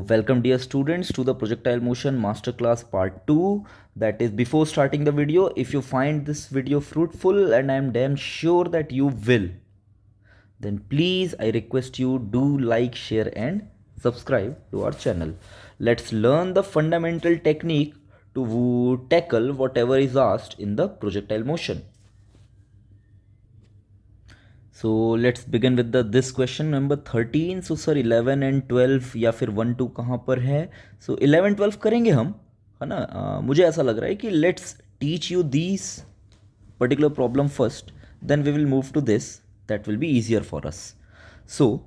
welcome dear students to the projectile motion masterclass part 2. That is, before starting the video, if you find this video fruitful, and I am damn sure that you will, then please I request you do like, share and subscribe to our channel. Let's learn the fundamental technique to tackle whatever is asked in the projectile motion. So let's begin with this question number 13. So sir 11 and 12 या फिर 1 2 कहाँ पर है? So 11 12 करेंगे हम, है ना? मुझे ऐसा लग रहा है कि let's teach you these particular problem first, then we will move to this. That will be easier for us. So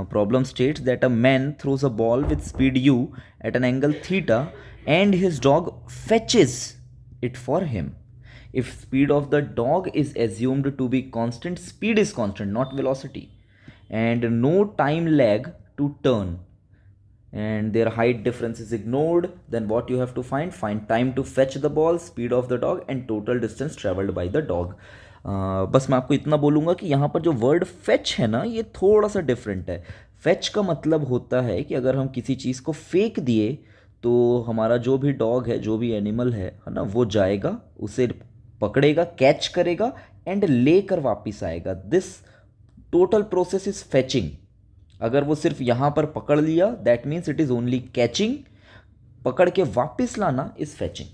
problem states that a man throws a ball with speed u at an angle theta and his dog fetches it for him. If speed of the dog is assumed to be constant, speed is constant, not velocity, and no time lag to turn, and their height difference is ignored, then what you have to find time to fetch the ball, speed of the dog and total distance traveled by the dog. बस मैं आपको इतना बोलूँगा कि यहाँ पर जो word fetch है ना, ये थोड़ा सा डिफरेंट है. फेच का मतलब होता है कि अगर हम किसी चीज़ को फेंक दिए तो हमारा जो भी डॉग है, जो भी एनिमल है ना, वो जाएगा, उसे पकड़ेगा, कैच करेगा एंड लेकर वापस आएगा. This total process is fetching. अगर वो सिर्फ यहाँ पर पकड़ लिया, that means it is only catching. पकड़ के वापस लाना is fetching.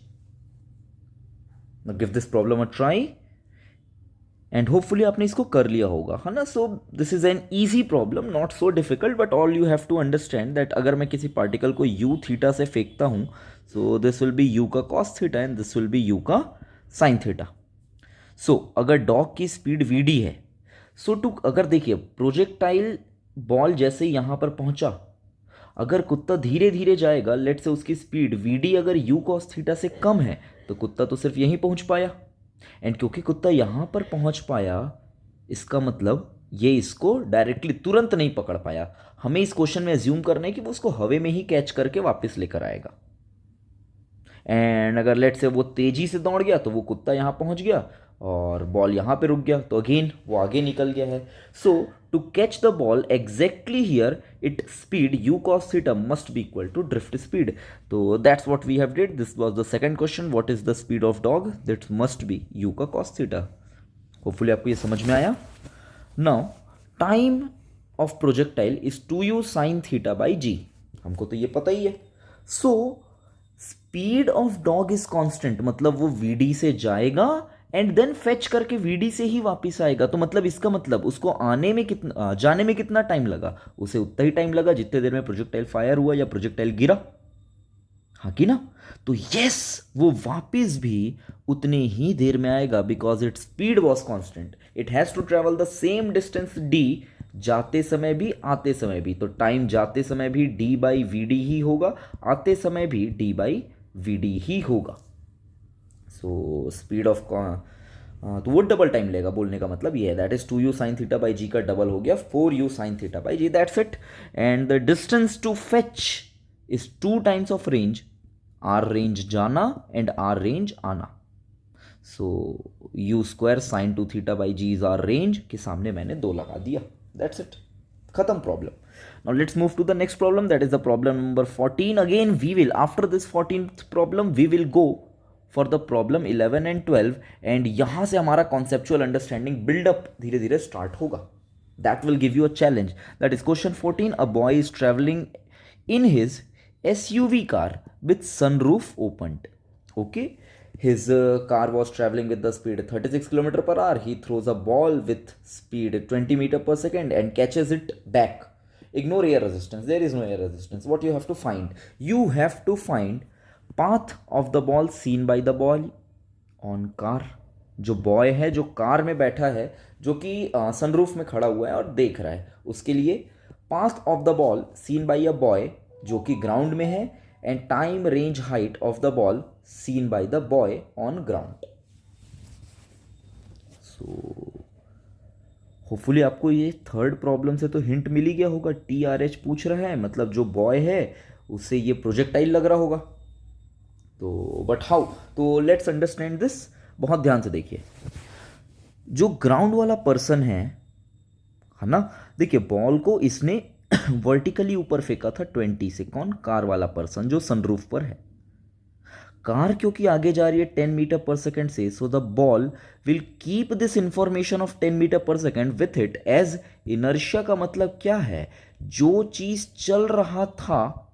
Give this problem a try and hopefully आपने इसको कर लिया होगा, है ना. So this is an easy problem, not so difficult, but all you have to understand that अगर मैं किसी पार्टिकल को यू थीटा से फेंकता हूँ, so this will be u का cos theta and this will be u का sine theta. So अगर डॉग की स्पीड वी डी है, सो टू अगर देखिए प्रोजेक्टाइल बॉल जैसे यहाँ पर पहुँचा, अगर कुत्ता धीरे धीरे जाएगा, लेट से उसकी स्पीड वी डी अगर यू कॉस थीटा से कम है, तो कुत्ता तो सिर्फ यहीं पहुँच पाया. एंड क्योंकि कुत्ता यहाँ पर पहुँच पाया, इसका मतलब ये इसको डायरेक्टली तुरंत नहीं पकड़ पाया. हमें इस क्वेश्चन में एज्यूम करना है कि वो उसको हवे में ही कैच करके वापस लेकर आएगा. एंड अगर लेट से वो तेजी से दौड़ गया तो वो कुत्ता यहाँ पहुँच गया और बॉल यहाँ पे रुक गया, तो अगेन वो आगे निकल गया है. So to catch the ball exactly here, it speed u cos theta must be equal to drift speed. तो that's what we have did. This was the second question, what is the speed of dog? That must be u का cos theta. Hopefully आपको ये समझ में आया. Now time of projectile is 2u sine theta by g. हमको तो ये पता ही है. So speed of dog is constant, मतलब वो वीडी से जाएगा एंड देन फेच करके वीडी से ही वापस आएगा. तो मतलब इसका मतलब उसको आने में कितना, जाने में कितना टाइम लगा, उसे उतना ही टाइम लगा जितने देर में प्रोजेक्टाइल फायर हुआ या प्रोजेक्टाइल गिरा. हाँ कि ना? तो यस, वो वापस भी उतने ही देर में आएगा, because it's speed was constant. It has to travel the same distance d, जाते समय भी आते समय भी. तो टाइम जाते समय भी डी बाई वी डी ही होगा, आते समय भी डी बाई वी डी ही होगा. सो स्पीड ऑफ तो वो डबल टाइम लेगा, बोलने का मतलब ये है. That is 2u sine theta by g का डबल हो गया 4u sine theta by g. That's it. And the distance to fetch is 2 times of range, r range जाना एंड आर रेंज आना. So u square sine 2 theta by g is r range के सामने मैंने 2 लगा दिया. That's it, खत्म problem. Now let's move to the next problem, that is the problem number 14. Again we will, after this 14th problem, we will go for the problem 11 and 12, and यहाँ से हमारा conceptual understanding build up धीरे धीरे start होगा. That will give you a challenge. That is question 14. A boy is traveling in his SUV car with sunroof opened. Okay. His car was traveling with the speed 36 km per hour. He throws a ball with speed 20 meter per second and catches it back. Ignore air resistance. There is no air resistance. What you have to find? You have to find path of the ball seen by the boy on car. जो boy है, जो car में बैठा है, जो कि sunroof में खड़ा हुआ है और देख रहा है, उसके लिए path of the ball seen by a boy जो कि ग्राउंड में है, and time range height of the ball seen by the boy on ground. So hopefully आपको ये थर्ड प्रॉब्लम से तो हिंट मिल ही गया होगा. TRH पूछ रहा है, मतलब जो बॉय है उससे ये प्रोजेक्टाइल लग रहा होगा. तो बट हाउ? तो लेट्स अंडरस्टैंड दिस. बहुत ध्यान से देखिए. जो ग्राउंड वाला पर्सन है ना, देखिए बॉल को इसने वर्टिकली ऊपर फेंका था 20 से। कौन? कार वाला पर्सन जो सनरूफ पर है। कार क्योंकि आगे जा रही है 10 मीटर पर सेकेंड से, so the ball will keep this information of 10 metre पर second with it as inertia. का मतलब क्या है? जो चीज चल रहा था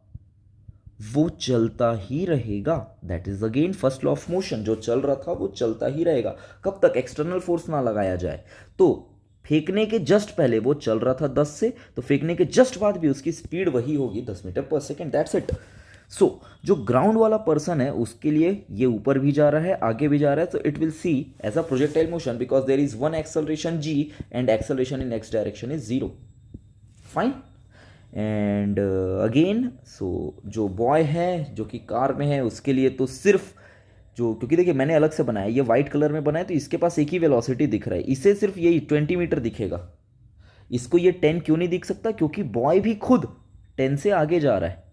वो चलता ही रहेगा। That is again first law of motion. जो चल रहा था वो चलता ही रहेगा। कब तक? एक्सटर्नल फोर्स ना लगाया जाए। तो फेंकने के जस्ट पहले वो चल रहा था 10 से, तो फेंकने के जस्ट बाद भी उसकी स्पीड वही होगी 10 मीटर पर सेकेंड। That's it. सो जो ग्राउंड वाला पर्सन है उसके लिए ये ऊपर भी जा रहा है, आगे भी जा रहा है, तो it will see as a projectile motion because there is one acceleration g and acceleration in x direction is 0। Fine. And again so जो बॉय है जो कि कार में है उसके लिए तो सिर्फ जो, क्योंकि देखिए मैंने अलग से बनाया, ये वाइट कलर में बनाया तो इसके पास एक ही वेलोसिटी दिख रहा है, इसे सिर्फ यही 20 मीटर दिखेगा। इसको ये 10 क्यों नहीं दिख सकता? क्योंकि बॉय भी खुद 10 से आगे जा रहा है,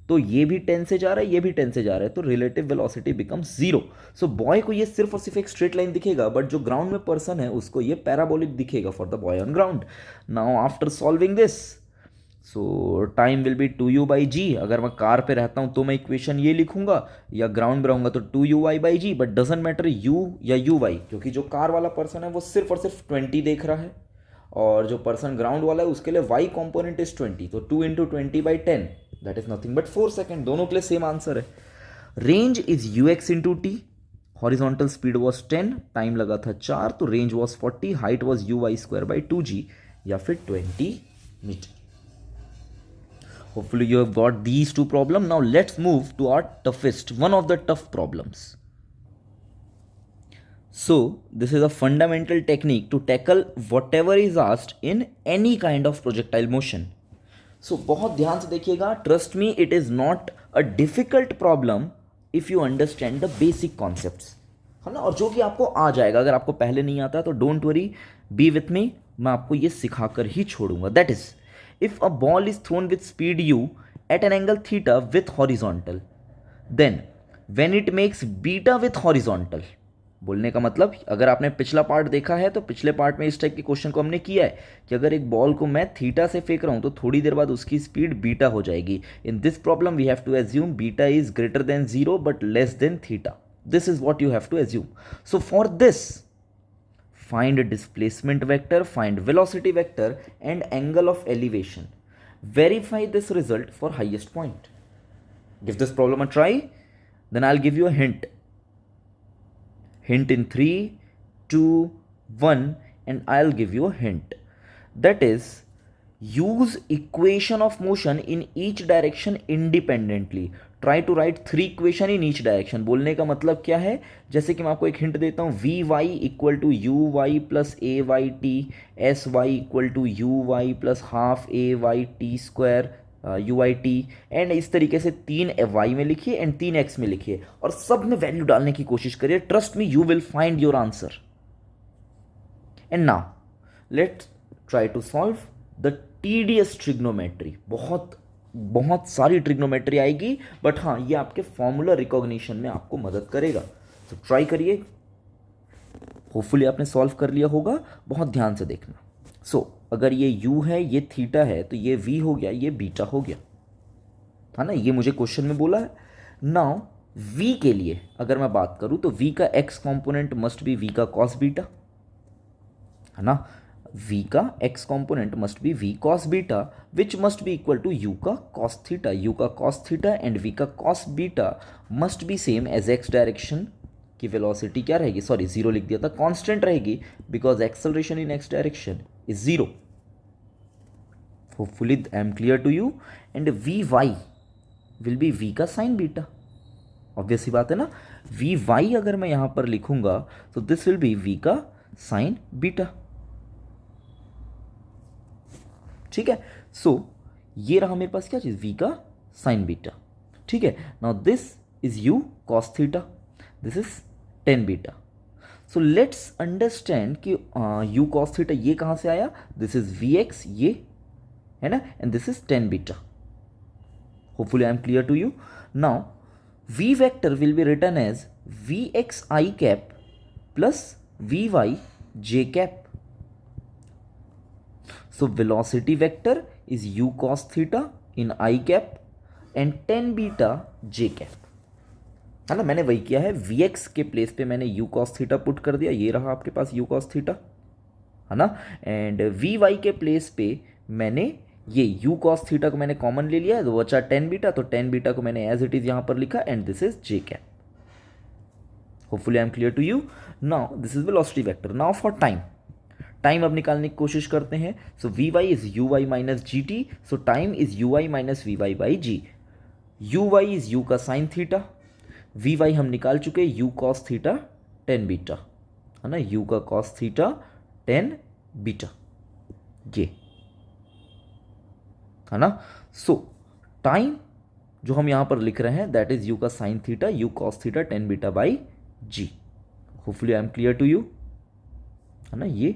तो ये भी 10 से जा रहा है, ये भी 10 से जा रहा है, तो रिलेटिव वेलोसिटी बिकम्स 0। सो बॉय को ये सिर्फ और सिर्फ एक स्ट्रेट लाइन दिखेगा, बट जो ग्राउंड में पर्सन है उसको ये पैराबोलिक दिखेगा for the boy on ground. Now after solving this, so time will be 2u/g। अगर मैं कार पे रहता हूँ तो मैं इक्वेशन ये लिखूंगा, या ग्राउंड पे रहूंगा तो 2uy/g, but doesn't matter u या uy, क्योंकि जो कार वाला पर्सन है वो सिर्फ और सिर्फ 20 देख रहा है, और जो पर्सन ग्राउंड वाला है उसके लिए y कॉम्पोनेंट इज 20, तो 2 × 20/10 that is nothing but 4 second. दोनों के लिए सेम आंसर है। Range is ux × t, horizontal speed was 10, time लगा था 4, तो range was 40, height was uy²/2g या फिर 20 metre. Hopefully you have got these two problems. Now let's move to our toughest, one of the tough problems. So this is a fundamental technique to tackle whatever is asked in any kind of projectile motion. So बहुत ध्यान से देखिएगा, trust me it is not a difficult problem if you understand the basic concepts, है ना, और जो कि आपको आ जाएगा। अगर आपको पहले नहीं आता तो don't worry, B with me, मैं आपको ये सिखाकर ही छोड़ूंगा। That is if a ball is thrown with speed u at an angle theta with horizontal, then when it makes beta with horizontal, बोलने का मतलब अगर आपने पिछला पार्ट देखा है तो पिछले पार्ट में इस टाइप के क्वेश्चन को हमने किया है कि अगर एक बॉल को मैं थीटा से फेंक रहा हूं तो थोड़ी देर बाद उसकी स्पीड बीटा हो जाएगी। In this problem we have to assume beta is greater than 0 but less than theta. This is what you have to assume. So for this, find displacement vector, find velocity vector and angle of elevation. Verify this result for highest point. Give this problem a try, then I'll give you a hint. Hint in 3, 2, 1 and I'll give you a hint. That is, use equation of motion in each direction independently. Try to write 3 equation in each direction. बोलने का मतलब क्या है? जैसे कि मैं आपको एक हिंट देता हूँ, vy equal to u y plus a y t, s y equal to u y plus half a y t square u y t, and इस तरीके से 3 वाई में लिखिए एंड 3 एक्स में लिखिए और सब में वैल्यू डालने की कोशिश करिए। Trust me, you will find your answer. And now let's try to solve the tedious trigonometry. बहुत सारी ट्रिग्नोमेट्री आएगी, बट हाँ ये आपके फॉर्मूला रिकॉग्निशन में आपको मदद करेगा। तो ट्राई करिए, होपफुली आपने सॉल्व कर लिया होगा। बहुत ध्यान से देखना। सो अगर ये u है, ये थीटा है, तो ये v हो गया, ये बीटा हो गया, है ना, ये मुझे क्वेश्चन में बोला है। नाउ v के लिए अगर मैं बात करूं तो v का x component must be v का cos बीटा, है ना, v का x component must be v cos beta which must be equal to u का cos थीटा, u का cos थीटा एंड v का cos beta must be same as x direction की velocity क्या रहेगी, sorry 0 लिख दिया था, कांस्टेंट रहेगी because acceleration in x direction is 0। Hopefully I am clear to you. And vy will be v का sign beta, obvious ही बात है ना। vy अगर मैं यहां पर लिखूंगा तो दिस विल बी v का साइन बीटा, ठीक है। सो ये रहा मेरे पास क्या चीज, v का साइन बीटा, ठीक है। Now this is u cos theta, this is tan beta. So let's understand कि u cos थीटा ये कहां से आया, दिस इज vx, ये है ना, and this is tan beta. Hopefully I am clear to you. Now v vector will be written as vxi cap plus vy j cap. So velocity vector is u cos theta in I cap and tan beta j cap, है ना। मैंने वही किया है, Vx के place पे मैंने u cos theta put कर दिया, ये रहा आपके पास u cos थीटा, है ना। एंड Vy के प्लेस पे मैंने ये u cos थीटा को मैंने कॉमन ले लिया है, तो बचा tan बीटा, तो tan बीटा को मैंने एज इट इज यहाँ पर लिखा, and this is j cap. Hopefully I am clear to you. Now this is velocity vector. Now for time, time अब निकालने की कोशिश करते हैं। So Vy is uy minus g t, so time is uy minus Vy by g. uy is u का sine theta, Vy हम निकाल चुके, u cos theta tan beta, है ना, u का cos थीटा टेन बीटा, ये है ना। सो टाइम जो हम यहां पर लिख रहे हैं दैट इज u का sine theta u cos theta tan beta by g. Hopefully I am clear to you, है ना ये।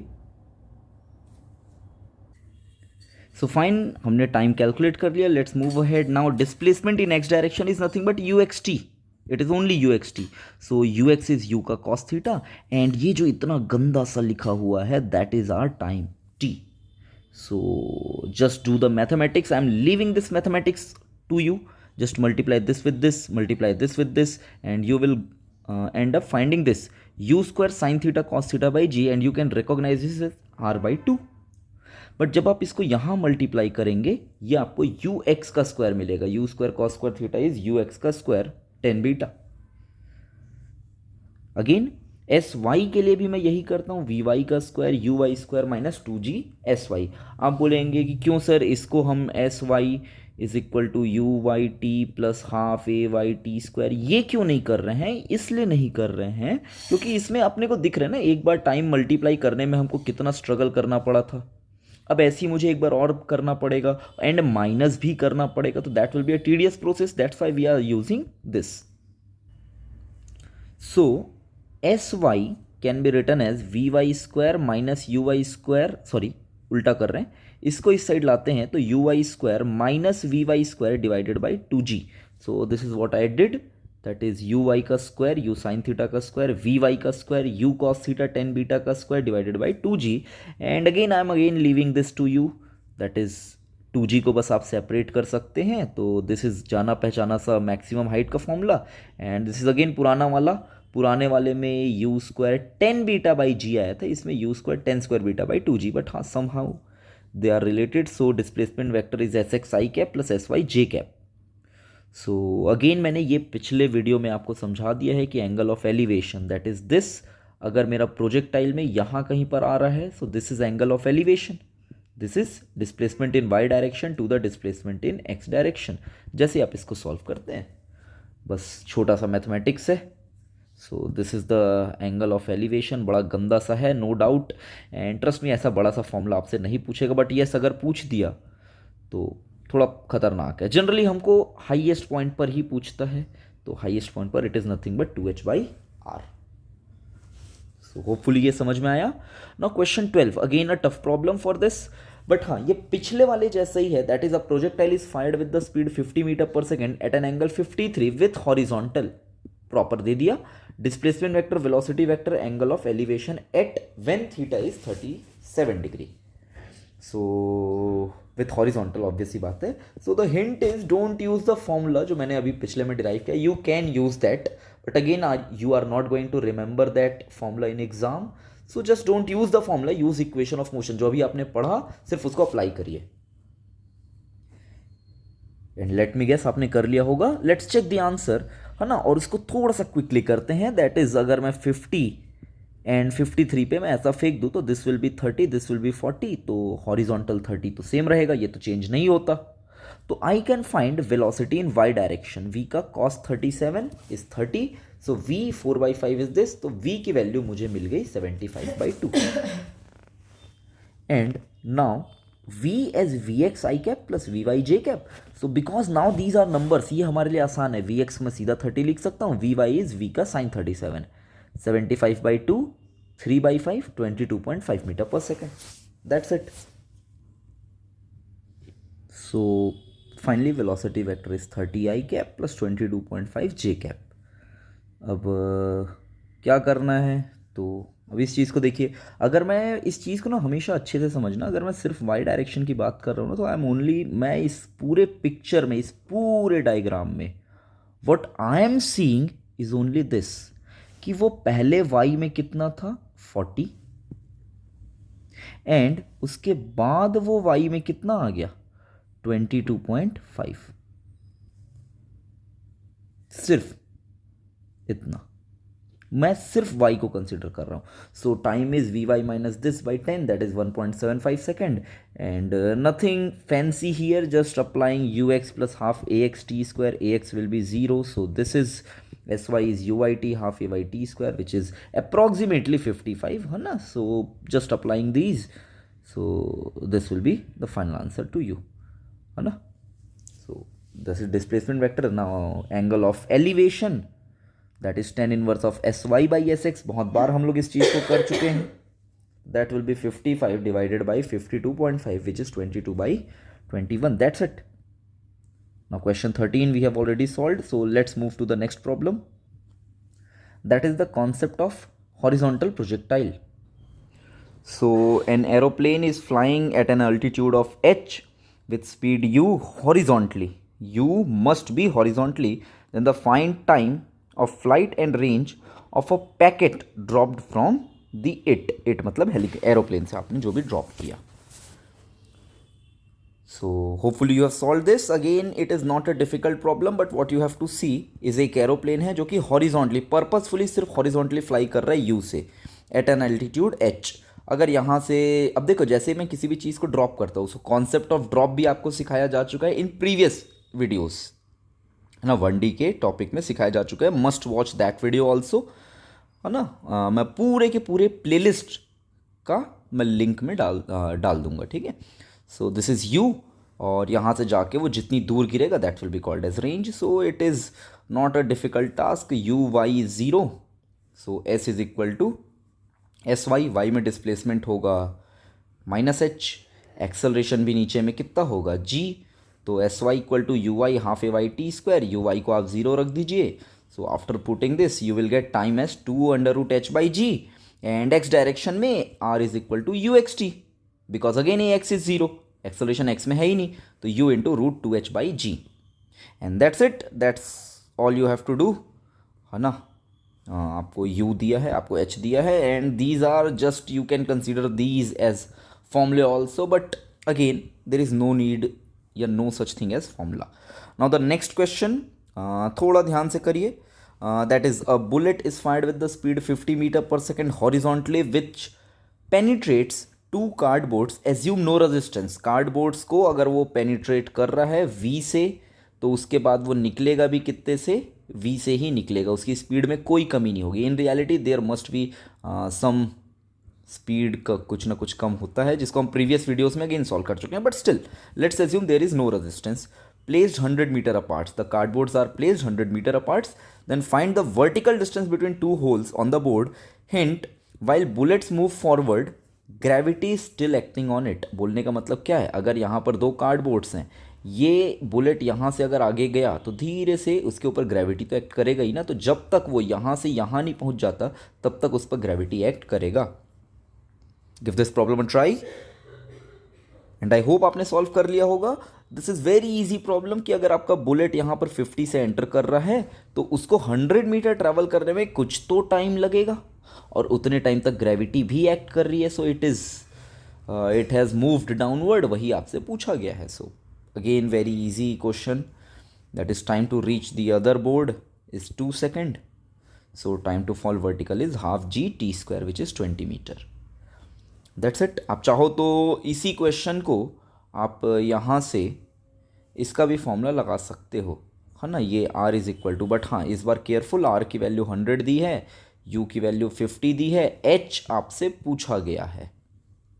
सो फाइन, हमने टाइम कैलकुलेट कर लिया। Let's move ahead now. Displacement in x direction is nothing but uxt, it is only uxt। So ux is u का cos theta, and ये जो इतना गंदा सा लिखा हुआ है that is our time t। So just do the mathematics. I am leaving this mathematics to you. Just multiply this with this, multiply this with this, and you will end up finding this u square sin theta cos theta by g, and you can recognize this as r by 2. But जब आप इसको यहाँ multiply करेंगे ये आपको u x का square मिलेगा। U square cos square theta is u x का square tan beta. Again s y के लिए भी मैं यही करता हूँ, वी वाई का square u y square minus two g s y. आप बोलेंगे कि क्यों सर इसको हम s y is equal to u y t plus half a y t square ये क्यों नहीं कर रहे हैं? इसलिए नहीं कर रहे हैं क्योंकि इसमें अपने को दिख रहा है ना, एक बार टाइम मल्टीप्लाई करने में हमको कितना स्ट्रगल करना पड़ा था। अब ऐसे ही मुझे एक बार और करना पड़ेगा एंड माइनस भी करना पड़ेगा, तो that will be a tedious process, that's why we are using this. So s y can be written as v y square minus u y square, sorry उल्टा कर रहे हैं, इसको इस साइड लाते हैं तो u y square minus v y square divided by two g. So this is what I did, that is u y का स्क्वायर यू साइन थीटा का स्क्वायर वी वाई का square u cos theta tan beta का square divided by two g. And again I am again leaving this to you, that is two g को बस आप separate कर सकते हैं। तो दिस इज जाना पहचाना सा मैक्सिमम हाइट का formula, and this is again पुराना वाला, पुराने वाले में u square tan beta by g आया था, इसमें u square tan square beta by two g, but हाँ somehow they are related. So displacement vector is s x i cap plus s y j cap. So again मैंने ये पिछले video में आपको समझा दिया है कि angle of elevation that is this, अगर मेरा प्रोजेक्टाइल में यहाँ कहीं पर आ रहा है so this is angle of elevation, this is displacement in y direction to the displacement in x direction. जैसे आप इसको सॉल्व करते हैं, बस छोटा सा मैथमेटिक्स है। So this is the angle of elevation, बड़ा गंदा सा है नो डाउट, एंड ट्रस्ट में ऐसा बड़ा सा फॉर्मूला आपसे नहीं पूछेगा, बट यस अगर पूछ दिया तो थोड़ा खतरनाक है। जनरली हमको हाईएस्ट पॉइंट पर ही पूछता है, तो हाईएस्ट पॉइंट पर it is nothing but 2h by r. So hopefully ये समझ में आया। Now question 12, again a tough problem for this, but हाँ ये पिछले वाले जैसा ही है, that is a projectile is fired with the speed 50 metre पर second at an angle 53 with horizontal, proper दे दिया, displacement vector velocity vector angle of elevation at when theta is 37 degree. So with horizontal obvious ही बात है। So the hint is don't use the formula जो मैंने अभी पिछले में डिराइव किया, you can use that but again you are not going to remember that formula in exam, so just don't use the formula, use equation of motion, जो अभी आपने पढ़ा सिर्फ उसको अप्लाई करिए। एंड लेट मी गेस आपने कर लिया होगा, लेट्स चेक द आंसर, है ना। और इसको थोड़ा सा क्विकली करते हैं, दैट इज अगर मैं 50 एंड 53 पे मैं ऐसा फेंक दूँ तो this will B 30, this will B 40, तो हॉरिजॉन्टल 30 तो सेम रहेगा, ये तो चेंज नहीं होता। तो I can find velocity in y direction, v का cos 37 is 30, so v 4/5 is this, तो v की वैल्यू मुझे मिल गई 75/2। And now v as vx i cap plus vy j cap, so because now these are numbers, ये हमारे लिए आसान है, vx में सीधा 30 लिख सकता हूँ, vy is v का sin 37, 75/2 3/5 22.5 मीटर पर second, that's it. So finally velocity vector is 30 i cap plus 22.5 j cap। अब क्या करना है, तो अब इस चीज़ को देखिए, अगर मैं इस चीज़ को ना हमेशा अच्छे से समझना, अगर मैं सिर्फ वाई डायरेक्शन की बात कर रहा हूँ ना, तो आई एम ओनली, मैं इस पूरे पिक्चर में, इस पूरे डायग्राम में what I am seeing is only this, कि वो पहले वाई में कितना था 40, एंड उसके बाद वो वाई में कितना आ गया 22.5, सिर्फ इतना। मैं सिर्फ y को कंसिडर कर रहा हूँ। So time is v y minus this by 10, that is 1.75 second, and nothing fancy here, just applying u x plus half a x t square, a x will be zero, so this is s y is u i t half a y t square which is approximately 55, है ना। So just applying these, so this will be the final answer to you, है ना। So this is displacement vector. Now angle of elevation, that is tan inverse of s y by s x, बहुत बार हम लोग इस चीज़ को कर चुके हैं। That will be 55 divided by 52.5 which is 22/21, that's it. Now question 13 we have already solved, so let's move to the next problem, that is the concept of horizontal projectile. So an aeroplane is flying at an altitude of h with speed u horizontally. U must be horizontally. Then the find time of flight and range of a packet dropped from the it मतलब aeroplane से आपने जो भी drop किया। So hopefully you have solved this. Again it is not a difficult problem, but what you have to see is एक aeroplane है जो कि horizontally, purposefully सिर्फ horizontally fly कर रहा है u से at an altitude h। अगर यहाँ से, अब देखो जैसे मैं किसी भी चीज़ को ड्रॉप करता हूँ, सो कॉन्सेप्ट ऑफ ड्रॉप भी आपको सिखाया जा चुका है इन प्रीवियस वीडियोस, है ना, 1D के टॉपिक में सिखाया जा चुका है, must watch that video also, है ना। मैं पूरे के पूरे प्लेलिस्ट का मैं लिंक में डाल दूंगा, ठीक है। सो दिस इज़ यू, और यहाँ से जाके वो जितनी दूर गिरेगा that will be called as range. So it is not a difficult task. You Y is zero, so S is equal to S Y, Y में डिस्प्लेसमेंट होगा माइनस एच, एक्सेलरेशन भी नीचे में कितना होगा जी, तो S y equal to u Y half a y t square, u Y को आप जीरो रख दीजिए। So after putting this you will get time as 2√h by g, and x direction में r is equal to u x t, because again a x is zero, acceleration x में है ही नहीं, तो u into √2h by g, and that's it, that's all you have to do, है ना। आपको u दिया है, आपको h दिया है, and these are just, you can consider these as फॉर्मूले also, but again there is no need या no such thing as formula. Now the next question, थोड़ा ध्यान से करिए, that is a bullet is fired with the speed 50 metre पर second horizontally which penetrates two cardboards, assume no resistance. Cardboards को अगर वो penetrate कर रहा है v से, तो उसके बाद वो निकलेगा भी कितने से, v से ही निकलेगा, उसकी स्पीड में कोई कमी नहीं होगी। In reality there must be some speed का कुछ ना कुछ कम होता है, जिसको हम प्रीवियस वीडियोस में अगेन सॉल्व कर चुके हैं, but still let's assume there is no resistance. Placed 100 meter apart, the cardboards are placed 100 meter apart, then find the vertical distance between two holes on the board. Hint, while bullets move forward, gravity is still acting on it. बोलने का मतलब क्या है, अगर यहाँ पर दो cardboards हैं, ये बुलेट यहाँ से अगर आगे गया तो धीरे से उसके ऊपर ग्रेविटी तो एक्ट करेगा ही ना, तो जब तक वो यहाँ से यहाँ नहीं पहुँच जाता तब तक उस पर ग्रेविटी एक्ट करेगा। Give this problem a try, and I hope आपने सॉल्व कर लिया होगा। This is very easy problem कि अगर आपका बुलेट यहाँ पर 50 से एंटर कर रहा है तो उसको 100 मीटर ट्रैवल करने में कुछ तो टाइम लगेगा, और उतने टाइम तक ग्रेविटी भी एक्ट कर रही है, so it has moved downward, वही आपसे पूछा गया है। So again very easy question, that is time to reach the other board is 2 second, so time to fall vertical is half g t square which is 20 meter. That's it. आप चाहो तो इसी question को आप यहाँ से इसका भी फॉर्मूला लगा सकते हो, है ना, ये r is equal to, but हाँ इस बार केयरफुल, r की वैल्यू 100 दी है, u की वैल्यू 50 दी है, h आपसे पूछा गया है।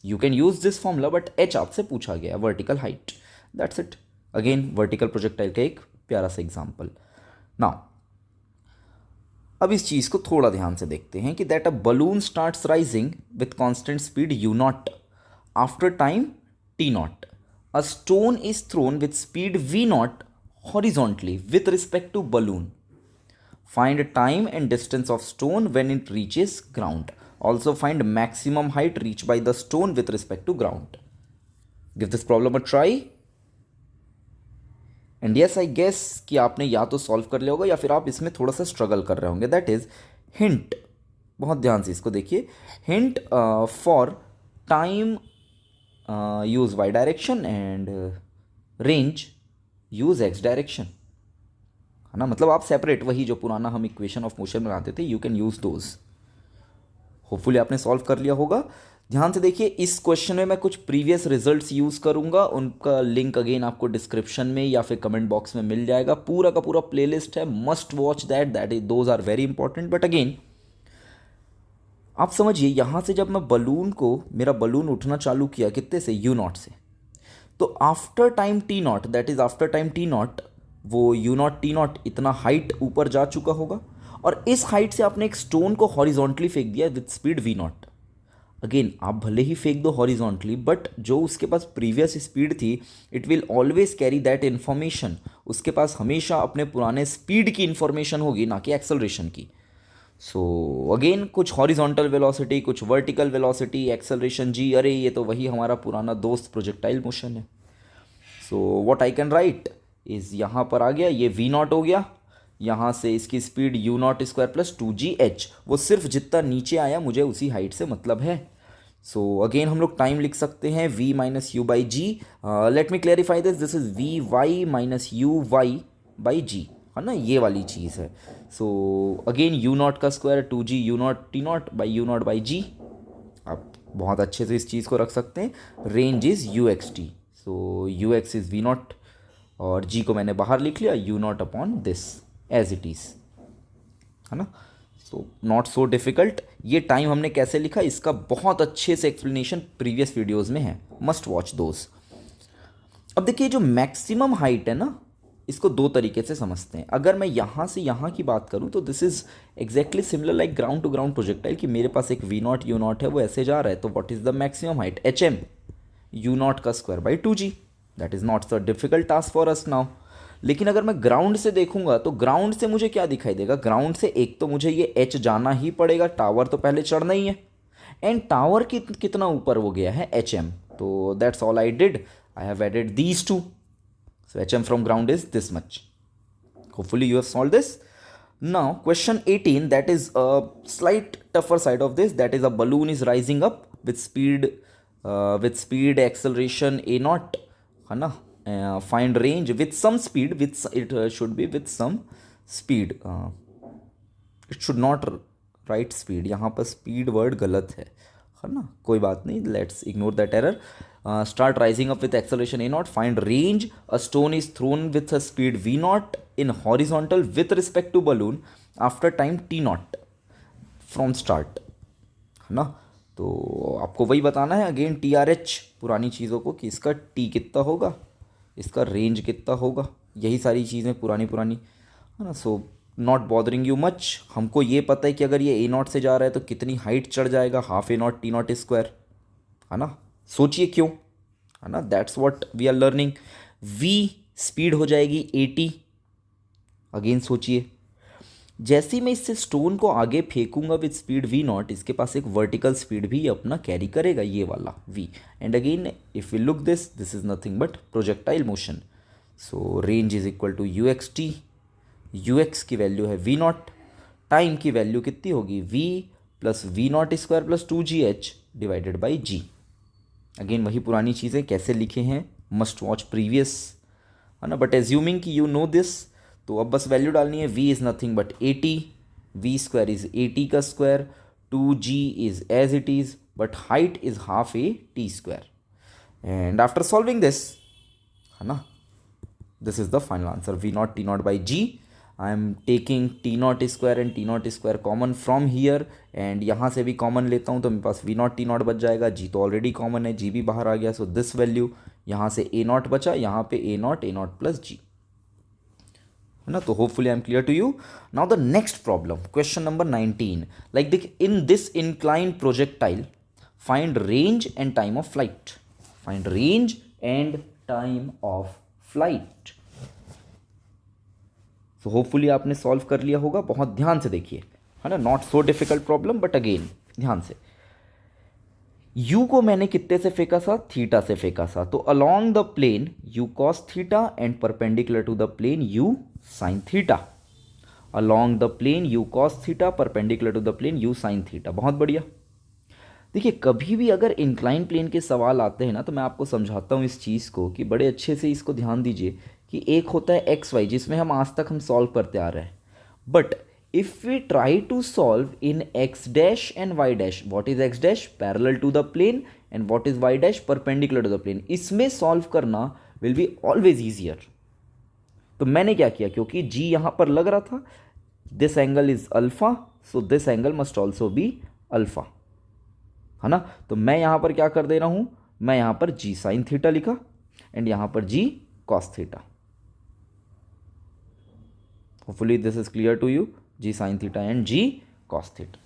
You can use this formula but h आपसे पूछा गया है, vertical height, that's it. Again vertical projectile का एक प्यारा सा एग्जाम्पल। नाउ अब इस चीज़ को थोड़ा ध्यान से देखते हैं कि that a balloon starts rising with constant speed u not, after time t not, a stone is thrown with speed v naught horizontally with respect to balloon. Find time and distance of stone when it reaches ground. Also find maximum height reach by the stone with respect to ground. Give this problem a try. And yes I guess कि आपने या तो solve कर लिया होगा या फिर आप इसमें थोड़ा सा स्ट्रगल कर रहे होंगे. That is hint. बहुत ध्यान से इसको देखिए. Hint for time use y direction and range use x direction. है ना, मतलब आप सेपरेट वही जो पुराना हम इक्वेशन ऑफ मोशन बनाते थे, you can use those. Hopefully आपने सॉल्व कर लिया होगा. ध्यान से देखिए, इस क्वेश्चन में मैं कुछ प्रीवियस रिजल्ट्स यूज़ करूंगा. उनका लिंक अगेन आपको डिस्क्रिप्शन में या फिर कमेंट बॉक्स में मिल जाएगा. पूरा का पूरा प्लेलिस्ट है. Must watch that is those are very important. But again आप समझिए, यहाँ से जब मैं मेरा बलून उठना चालू किया कितने से, यू नॉट से, तो after time T not, that is after time T not, वो यू नॉट टी नॉट इतना हाइट ऊपर जा चुका होगा. और इस हाइट से आपने एक स्टोन को हॉरिजॉन्टली फेंक दिया with speed v naught. Again आप भले ही फेंक दो हॉरिजॉन्टली, बट जो उसके पास प्रीवियस स्पीड थी, it will always carry that information. उसके पास हमेशा अपने पुराने स्पीड की इन्फॉर्मेशन होगी, ना कि एक्सेलरेशन की. सो अगेन कुछ हॉरिजॉन्टल वेलोसिटी, कुछ वर्टिकल वेलोसिटी, एक्सेलरेशन जी. अरे ये तो वही हमारा पुराना दोस्त प्रोजेक्टाइल मोशन है. So what I can write is, यहाँ पर आ गया ये वी नॉट हो गया. यहाँ से इसकी speed you not square plus 2gh, वो सिर्फ जितना नीचे आया मुझे उसी हाइट से मतलब है. सो अगेन हम लोग टाइम लिख सकते हैं v minus u by g. Let me clarify this is v y minus u y by g, है ना, ये वाली चीज़ है. सो अगेन यू नॉट का square 2g u naught t naught by u naught by g. आप बहुत अच्छे से इस चीज़ को रख सकते हैं. Range is you x T. So u x is we not और जी को मैंने बाहर लिख लिया, you not upon this as it is, है ना. So not so difficult. ये टाइम हमने कैसे लिखा, इसका बहुत अच्छे से एक्सप्लेनेशन प्रीवियस वीडियोज़ में है. Must watch those. अब देखिए, जो मैक्सिमम हाइट है ना, इसको दो तरीके से समझते हैं. अगर मैं यहाँ से यहाँ की बात करूँ तो this is exactly similar like ground to ground projectile, कि मेरे पास एक वी नॉट यू नॉट है, वो ऐसे जा रहा है. तो what is the maximum height, h m u naught का square by 2g. That is not so difficult task for us now. लेकिन अगर मैं ग्राउंड से देखूंगा तो ग्राउंड से मुझे क्या दिखाई देगा, ग्राउंड से एक तो मुझे ये एच जाना ही पड़ेगा, टावर तो पहले चढ़ना ही है. एंड टावर कितना ऊपर वो गया है, एच एम. तो that's all I did, I have added these two. So hm from ground is this much. Hopefully you have solved this. Now question 18, that is a slight tougher side of this. That is a balloon is rising up with speed acceleration a naught, है ना. Find range with some speed, with it should be with some speed. It should not write speed. यहाँ पर speed word गलत है ना. कोई बात नहीं, let's ignore that error. Start rising up with acceleration a naught. Find range. A stone is thrown with a speed v naught in horizontal with respect to balloon after time t naught from start, है ना. तो आपको वही बताना है again, T R H पुरानी चीज़ों को, कि इसका टी कितना होगा, इसका रेंज कितना होगा, यही सारी चीज़ें पुरानी है ना. So not bothering you much. हमको ये पता है कि अगर ये ए नॉट से जा रहा है तो कितनी हाइट चढ़ जाएगा, half a naught t naught square, है ना. सोचिए क्यों, है ना. That's what we are learning. V speed हो जाएगी 80. अगेन सोचिए, जैसे ही मैं इससे स्टोन को आगे फेंकूंगा विद स्पीड वी नॉट, इसके पास एक वर्टिकल स्पीड भी अपना कैरी करेगा, ये वाला v. And again if you look this is nothing but projectile motion. So range is equal to u x t. U x की वैल्यू है वी नॉट. टाइम की वैल्यू कितनी होगी, v plus v naught square plus 2gh divided by g. Again वही पुरानी चीज़ें कैसे लिखे हैं, मस्ट वॉच प्रीवियस, है ना. बट एज्यूमिंग कि यू नो दिस, तो अब बस वैल्यू डालनी है. v is nothing but 80, v square is 80 का square, 2g is as it is, but height is half a t square. And after solving this, है ना, this is the final answer, v naught t naught by g. I am taking t naught square and t naught square common from here, and यहाँ से भी common लेता हूँ तो मेरे पास we naught t not बच जाएगा. जी तो ऑलरेडी कॉमन है, जी भी बाहर आ गया. सो दिस वैल्यू, यहाँ से ए नॉट बचा, यहाँ पे ए नॉट प्लस जी, है ना. तो hopefully I am clear to you. Now the next problem, question number 19. Like दिख, in this incline projectile find range and time of flight. Find range and time of flight. तो hopefully आपने solve कर लिया होगा. बहुत ध्यान से देखिए, है ना. Not so difficult problem, but again ध्यान से, u को मैंने कितने से फेंका था, थीटा से फेंका था, तो along the plane u cos theta and perpendicular to the plane u sin theta, along the plane u cos theta perpendicular to the plane u sin theta. बहुत बढ़िया। देखिए कभी भी अगर इंक्लाइन प्लेन के सवाल आते हैं ना, तो मैं आपको समझाता हूँ इस चीज़ को कि बड़े अच्छे से इसको ध्यान दीजिए कि एक होता है एक्स वाई, जिसमें हम आज तक हम सॉल्व करते आ रहे हैं, but if we try to solve in x dash and y dash, what is x dash, parallel to the plane, and what is y dash, perpendicular to the plane, इसमें सॉल्व करना will be always easier. तो मैंने क्या किया, क्योंकि जी यहाँ पर लग रहा था, this angle is alpha, so this angle must also be alpha, है ना। तो मैं यहां पर क्या कर दे रहा हूं, मैं यहां पर जी साइन थीटा लिखा एंड यहां पर g cos theta. Hopefully this is clear to you, g sine theta and g cos theta.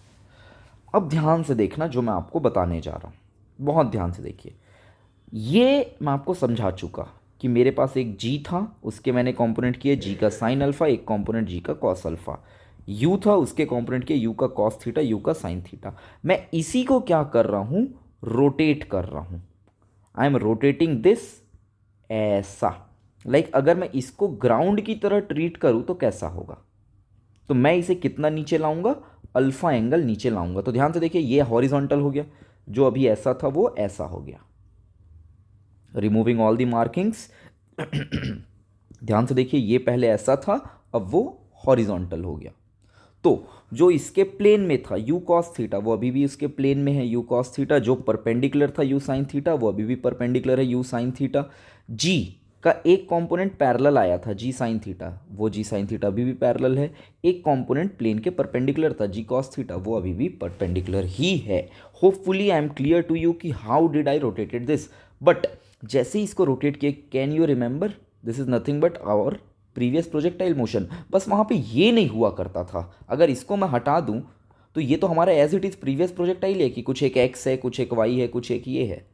अब ध्यान से देखना जो मैं आपको बताने जा रहा हूं, बहुत ध्यान से देखिए। ये मैं आपको समझा चुका कि मेरे पास एक जी था, उसके मैंने कंपोनेंट किए जी का साइन अल्फा, एक कंपोनेंट जी का कॉस अल्फा, यू था, उसके कंपोनेंट किए यू का कॉस थीटा, यू का साइन थीटा। मैं इसी को क्या कर रहा हूं, रोटेट कर रहा हूं। आई एम रोटेटिंग दिस ऐसा, अगर मैं इसको ग्राउंड की तरह ट्रीट करूं तो कैसा होगा, तो मैं इसे कितना नीचे लाऊंगा, अल्फा एंगल नीचे लाऊंगा। तो ध्यान से देखिए, ये हॉरिजॉन्टल हो गया, जो अभी ऐसा था वो ऐसा हो गया, रिमूविंग ऑल दी मार्किंग्स। ध्यान से देखिए, ये पहले ऐसा था, अब वो हॉरिजॉन्टल हो गया। तो जो इसके प्लेन में था u cos थीटा, वो अभी भी उसके प्लेन में है u cos थीटा। जो परपेंडिकुलर था u sin थीटा, वो अभी भी परपेंडिकुलर है u sin थीटा। g का एक कंपोनेंट पैरेलल आया था g sin थीटा, वो g sin थीटा अभी भी पैरेलल है। एक कंपोनेंट प्लेन के परपेंडिकुलर था g cos थीटा, वो अभी भी परपेंडिकुलर ही है। Hopefully I am clear to you कि how did I rotated this. But जैसे ही इसको रोटेट किए, can you remember, this is nothing but our previous projectile motion. बस वहाँ पे ये नहीं हुआ करता था, अगर इसको मैं हटा दूँ तो ये तो हमारा as it is previous projectile है कि कुछ एक एक्स है, कुछ एक वाई है, कुछ एक ये है।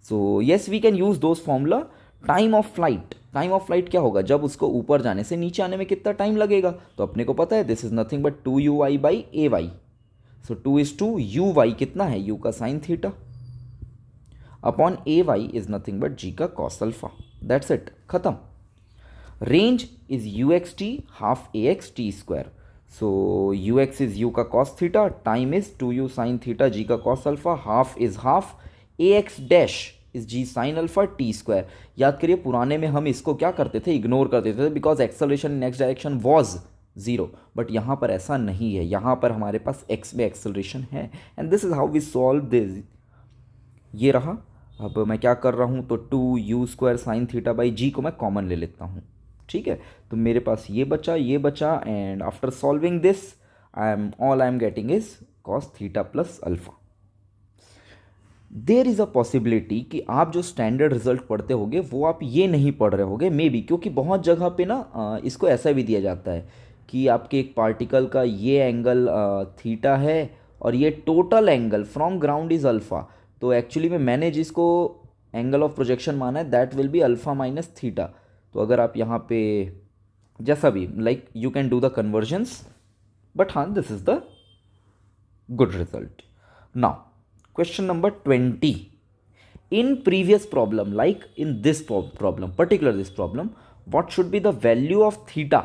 So yes we can use those formula. Time of flight, time of flight क्या होगा, जब उसको ऊपर जाने से नीचे आने में कितना टाइम लगेगा, तो अपने को पता है this is nothing but 2u(y) by a y. So 2:u(y) कितना है, u का sine theta upon a y is nothing but g का कॉस अल्फा। दैट्स इट, खत्म। Range is u x t half a x t square, so u x is u का cos theta, time is 2u sine theta g का cos alpha, half is half a x dash is g sine alpha T square. याद करिए, पुराने में हम इसको क्या करते थे, इग्नोर करते थे, because acceleration in next direction was zero. But यहाँ पर ऐसा नहीं है, यहाँ पर हमारे पास एक्स में एक्सेलरेशन है, and this is how we solve this. ये रहा। अब मैं क्या कर रहा हूँ, तो 2u² साइन थीटा बाई जी को मैं कॉमन ले लेता हूँ, ठीक है। तो मेरे पास ये बचा, ये बचा, and after solving this I am getting is cos theta plus alpha. There is a possibility कि आप जो स्टैंडर्ड रिजल्ट पढ़ते होगे वो आप ये नहीं पढ़ रहे होगे, मे बी, क्योंकि बहुत जगह पे ना इसको ऐसा भी दिया जाता है कि आपके एक पार्टिकल का ये एंगल थीटा है और ये total angle from ground is alpha. तो एक्चुअली में मैंने जिसको एंगल ऑफ प्रोजेक्शन माना है that will be alpha minus theta. तो अगर आप यहाँ पे जैसा भी you can do the convergence, but हाँ this is the good result. Now, question number 20. In previous problem, like in this problem, particular this problem, what should be the value of theta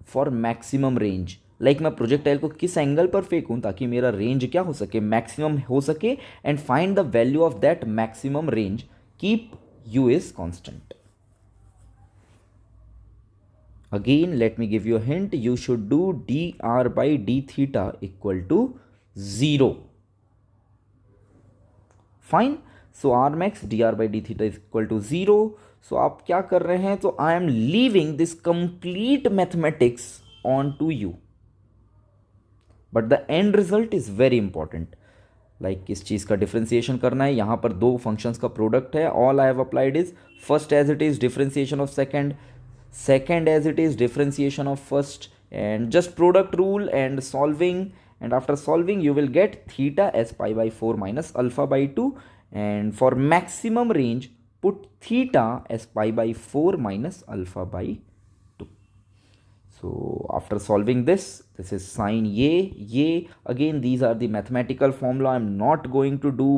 for maximum range? मैं projectile को किस angle पर फेंकूं ताकि मेरा range क्या हो सके, maximum हो सके, and find the value of that maximum range, keep u is constant. Again, let me give you a hint. You should do dr by d theta equal to 0. Fine. So r max dr by d theta is equal to 0. So आप क्या कर रहे हैं, तो I am leaving this complete mathematics on to you. But the end result is very important. किस चीज़ का differentiation करना है, यहाँ पर दो फंक्शंस का प्रोडक्ट है. All I have applied is first as it is differentiation of second, second as it is differentiation of first, and just product rule and solving, and after solving you will get theta as pi by 4 minus alpha by 2, and for maximum range put theta as pi by 4 minus alpha by 2. So after solving this, this is sine ye. Again, these are the mathematical formula. I'm not going to do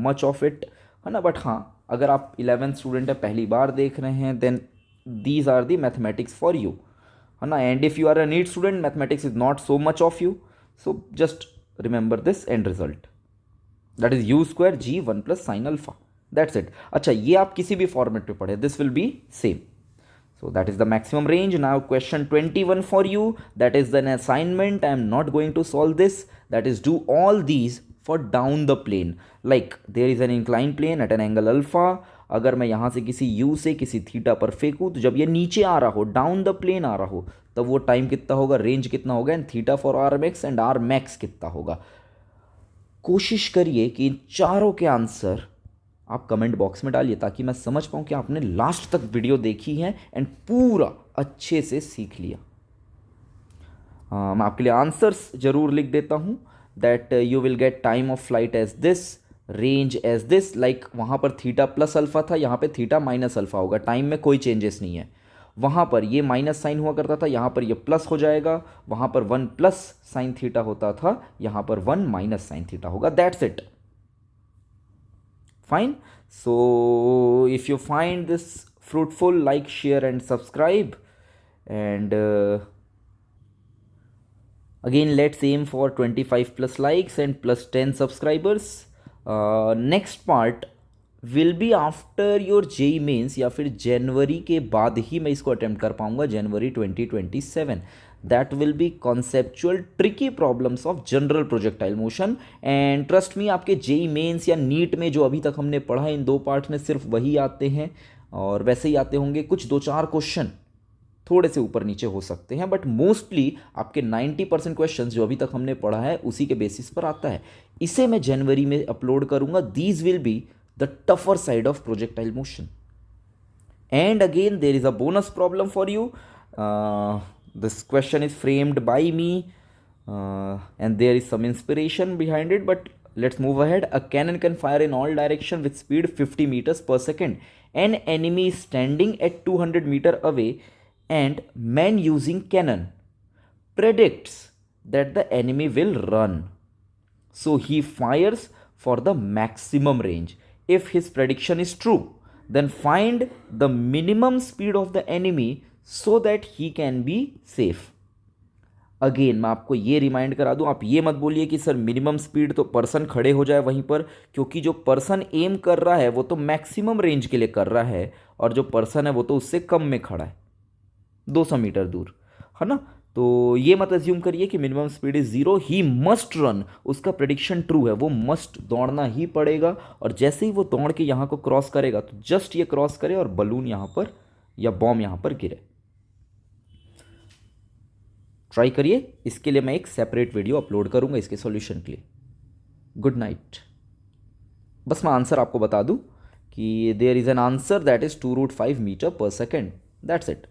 much of it, है ना. But हाँ, अगर आप 11th student है, पहली बार देख रहे हैं, then these are the mathematics for you, है ना. And if you are a NEET student, mathematics is not so much of you, so just remember this and result, that is u square g 1 plus sine alpha, that's it. अच्छा, ये आप किसी भी format में पढ़े, this will be same. So that is the maximum range. Now question 21 for you, that is an assignment. I am not going to solve this. That is, do all these for down the plane. Like there is an inclined plane at an angle alpha. अगर मैं यहाँ से किसी u से किसी theta पर फेंकूँ, तो जब ये नीचे आ रहा हो, डाउन द प्लेन आ रहा हो, तब वो टाइम कितना होगा, रेंज कितना होगा, and theta for R max and R max कितना होगा. कोशिश करिए कि इन चारों के आंसर आप कमेंट बॉक्स में डालिए, ताकि मैं समझ पाऊँ कि आपने लास्ट तक वीडियो देखी है एंड पूरा अच्छे से सीख लिया. मैं आपके लिए आंसर्स जरूर लिख देता हूँ. That you will get time of flight as this, range as this. Like वहाँ पर थीटा प्लस अल्फा था, यहाँ पे थीटा माइनस अल्फा होगा. टाइम में कोई चेंजेस नहीं है. वहाँ पर ये माइनस साइन हुआ करता था, यहाँ पर ये प्लस हो जाएगा. वहाँ पर 1 प्लस साइन थीटा होता था, यहाँ पर 1 माइनस साइन थीटा होगा. That's it. Fine. So if you find this fruitful, like, share and subscribe. And again, let's aim for 25 plus likes and plus 10 subscribers. Next part will be after your JEE mains, या फिर जनवरी के बाद ही मैं इसको attempt कर पाऊंगा, जनवरी 2027. That will be conceptual tricky problems of general projectile motion. And trust me, आपके JEE mains या नीट में जो अभी तक हमने पढ़ा है इन दो पार्ट में, सिर्फ वही आते हैं, और वैसे ही आते होंगे. कुछ 2-4 क्वेश्चन थोड़े से ऊपर नीचे हो सकते हैं, बट मोस्टली आपके 90% क्वेश्चंस जो अभी तक हमने पढ़ा है उसी के बेसिस पर आता है. इसे मैं जनवरी में अपलोड करूंगा. These will be the tougher side of projectile motion. And again there is a bonus problem for you. This question is framed by me, and there is some inspiration behind it, but let's move ahead. A cannon can fire in all directions with speed 50 meters per second. An enemy is standing at 200 meters away, and man using cannon predicts that the enemy will run. So he fires for the maximum range. If his prediction is true, then find the minimum speed of the enemy so that he can be safe. Again मैं आपको ये remind करा दूं, आप ये मत बोलिए कि सर मिनिमम स्पीड तो पर्सन खड़े हो जाए वहीं पर, क्योंकि जो पर्सन एम कर रहा है वो तो मैक्सिमम रेंज के लिए कर रहा है, और जो पर्सन है वो तो उससे कम में खड़ा है, 200 मीटर दूर, है ना. तो ये मत अज्यूम करिए कि minimum speed is 0. He must run. उसका प्रेडिक्शन ट्रू है, वो मस्ट दौड़ना ही पड़ेगा. और जैसे ही वो दौड़ के यहाँ को क्रॉस करेगा, तो जस्ट ये क्रॉस करे और बलून यहाँ पर या बॉम्ब यहाँ पर गिरे. ट्राई करिए. इसके लिए मैं एक सेपरेट वीडियो अपलोड करूंगा इसके सॉल्यूशन के लिए. Good night. बस मैं आंसर आपको बता दूं कि there is an answer that is 2√5 metre पर second. That's it.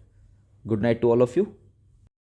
Good night to all of you.